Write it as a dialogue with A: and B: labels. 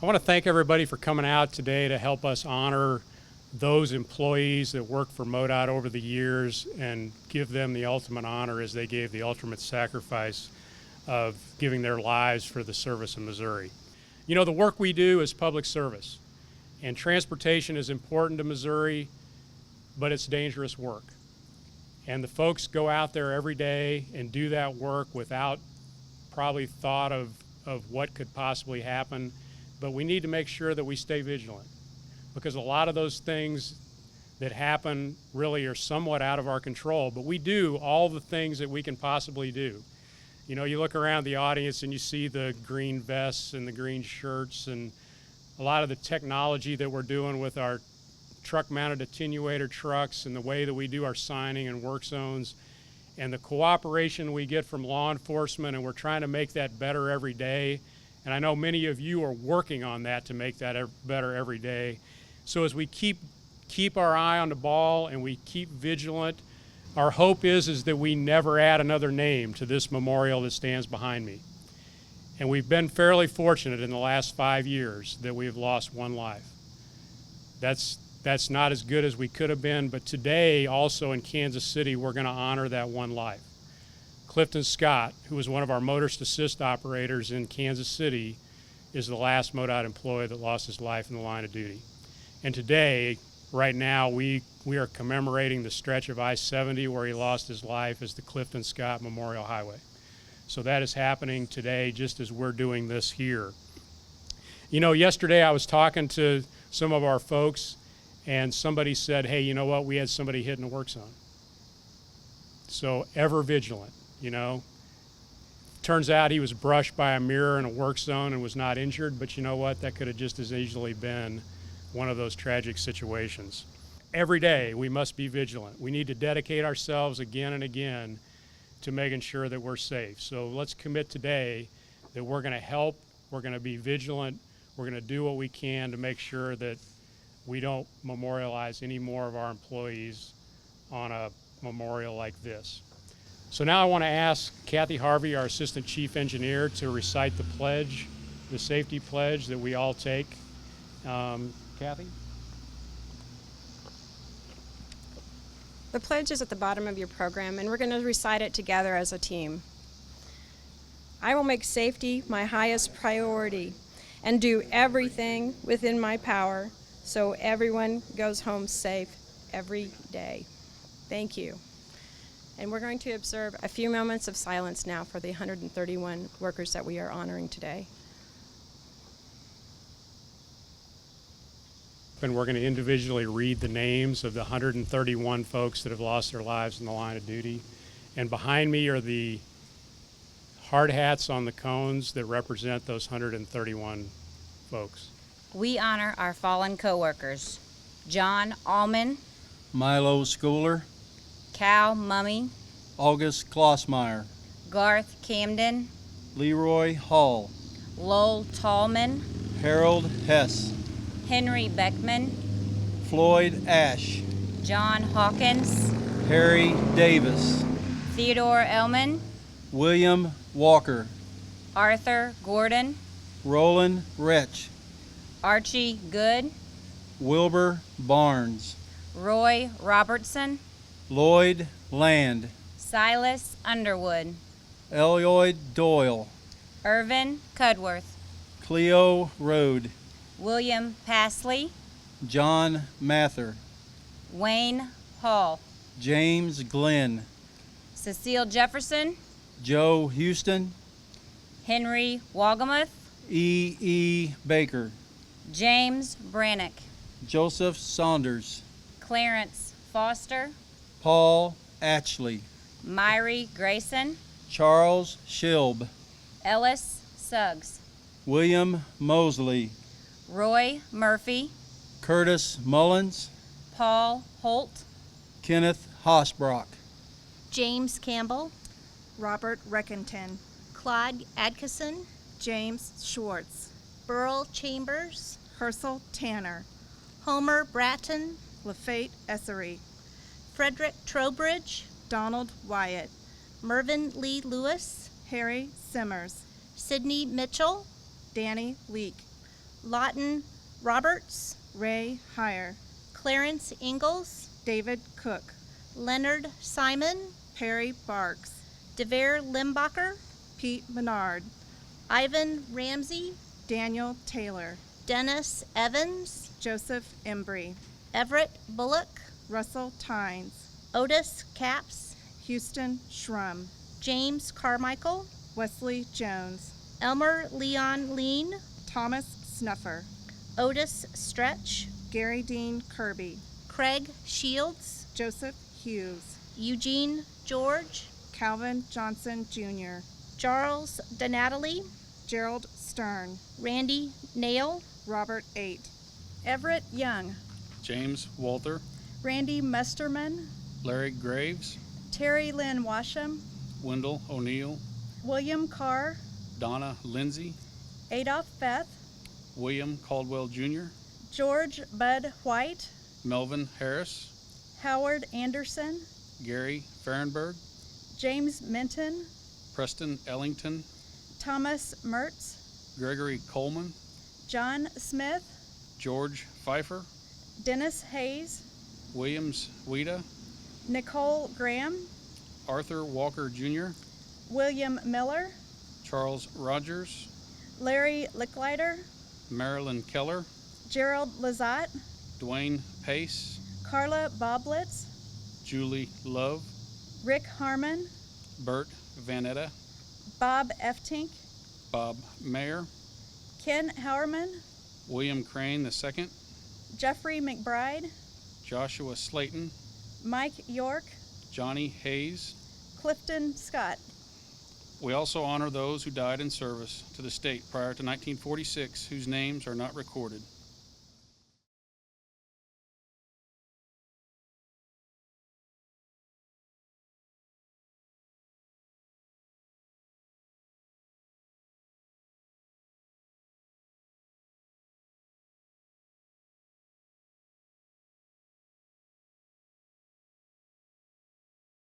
A: I want to thank everybody for coming out today to help us honor those employees that worked for MoDOT over the years and give them the ultimate honor as they gave the ultimate sacrifice of giving their lives for the service of Missouri. You know, the work we do is public service, and transportation is important to Missouri, but it's dangerous work. And the folks go out there every day and do that work without probably thought of what could possibly happen. But we need to make sure that we stay vigilant, because a lot of those things that happen really are somewhat out of our control. But we do all the things that we can possibly do. You know, you look around the audience and you see the green vests and the green shirts and a lot of the technology that we're doing with our truck-mounted attenuator trucks and the way that we do our signing and work zones and the cooperation we get from law enforcement, and we're trying to make that better every day. And I know many of you are working on that to make that better every day. So as we keep our eye on the ball and we keep vigilant, our hope is that we never add another name to this memorial that stands behind me. And we've been fairly fortunate in the last 5 years that we've lost one life. That's not as good as we could have been, but today also in Kansas City, we're going to honor that one life. Clifton Scott, who was one of our motorist assist operators in Kansas City, is the last MoDOT employee that lost his life in the line of duty. And today, right now, we are commemorating the stretch of I-70 where he lost his life as the Clifton Scott Memorial Highway. So that is happening today just as we're doing this here. You know, yesterday I was talking to some of our folks and somebody said, hey, you know what, we had somebody hit in a work zone. So ever vigilant, you know. Turns out he was brushed by a mirror in a work zone and was not injured, but you know what, that could have just as easily been one of those tragic situations. Every day we must be vigilant. We need to dedicate ourselves again and again to making sure that we're safe. So let's commit today that we're going to help, we're going to be vigilant, we're going to do what we can to make sure that we don't memorialize any more of our employees on a memorial like this. So now I want to ask Kathy Harvey, our Assistant Chief Engineer, to recite the pledge, the safety pledge that we all take. Kathy?
B: The pledge is at the bottom of your program, and we're going to recite it together as a team. I will make safety my highest priority and do everything within my power so everyone goes home safe every day. Thank you. And we're going to observe a few moments of silence now for the 131 workers that we are honoring today.
A: And we're going to individually read the names of the 131 folks that have lost their lives in the line of duty. And behind me are the hard hats on the cones that represent those 131 folks.
C: We honor our fallen co-workers: John Allman,
D: Milo Schooler,
C: Cal Mummy,
D: August Klossmeyer,
C: Garth Camden,
D: Leroy Hall,
C: Lowell Tallman,
D: Harold Hess,
C: Henry Beckman,
D: Floyd Ash,
C: John Hawkins,
D: Harry Davis,
C: Theodore Ellman,
D: William Walker,
C: Arthur Gordon,
D: Roland Retch,
C: Archie Good,
D: Wilbur Barnes,
C: Roy Robertson,
D: Lloyd Land,
C: Silas Underwood,
D: Elioid Doyle,
C: Irvin Cudworth,
D: Cleo Rode,
C: William Passley,
D: John Mather,
C: Wayne Hall,
D: James Glenn,
C: Cecile Jefferson,
D: Joe Houston,
C: Henry Wagamuth,
D: E. Baker,
C: James Brannock,
D: Joseph Saunders,
C: Clarence Foster,
D: Paul Atchley,
C: Myrie Grayson,
D: Charles Shilb,
C: Ellis Suggs,
D: William Mosley,
C: Roy Murphy,
D: Curtis Mullins,
C: Paul Holt,
D: Kenneth Hosbrock,
E: James Campbell,
F: Robert Reckenton,
E: Claude Adkison,
F: James Schwartz,
E: Burl Chambers,
F: Herschel Tanner,
E: Homer Bratton,
F: Lafayette Essery,
E: Frederick Trowbridge,
F: Donald Wyatt,
E: Mervyn Lee Lewis,
F: Harry Simmers,
E: Sidney Mitchell,
F: Danny Leake,
E: Lawton Roberts,
F: Ray Heyer,
E: Clarence Ingalls,
F: David Cook,
E: Leonard Simon,
F: Perry Barks,
E: DeVere Limbacher,
F: Pete Menard,
E: Ivan Ramsey,
F: Daniel Taylor,
E: Dennis Evans,
F: Joseph Embry,
E: Everett Bullock,
F: Russell Tynes,
E: Otis Capps,
F: Houston Schrum,
E: James Carmichael,
F: Wesley Jones,
E: Elmer Leon Lean,
F: Thomas Snuffer,
E: Otis Stretch,
F: Gary Dean Kirby,
E: Craig Shields,
F: Joseph Hughes,
E: Eugene George,
F: Calvin Johnson Jr.,
E: Charles Donatally,
F: Gerald Stern,
E: Randy Nail,
F: Robert Eight,
G: Everett Young,
H: James Walter,
G: Randy Musterman,
H: Larry Graves,
G: Terry Lynn Washam,
H: Wendell O'Neill,
G: William Carr,
H: Donna Lindsay,
G: Adolph Feth,
H: William Caldwell Jr.,
G: George Bud White,
H: Melvin Harris,
G: Howard Anderson,
H: Gary Fahrenberg,
G: James Minton,
H: Preston Ellington,
G: Thomas Mertz,
H: Gregory Coleman,
G: John Smith,
H: George Pfeiffer,
G: Dennis Hayes,
H: Williams Wida,
G: Nicole Graham,
H: Arthur Walker Jr.,
G: William Miller,
H: Charles Rogers,
G: Larry Licklider,
H: Marilyn Keller,
G: Gerald Lazat,
H: Dwayne Pace,
G: Carla Boblitz,
H: Julie Love,
G: Rick Harmon,
H: Bert Vanetta,
G: Bob Eftink,
H: Bob Mayer,
G: Ken Howerman,
H: William Crane II,
G: Jeffrey McBride,
H: Joshua Slayton,
G: Mike York,
H: Johnny Hayes.
G: Clifton Scott.
H: We also honor those who died in service to the state prior to 1946 whose names are not recorded.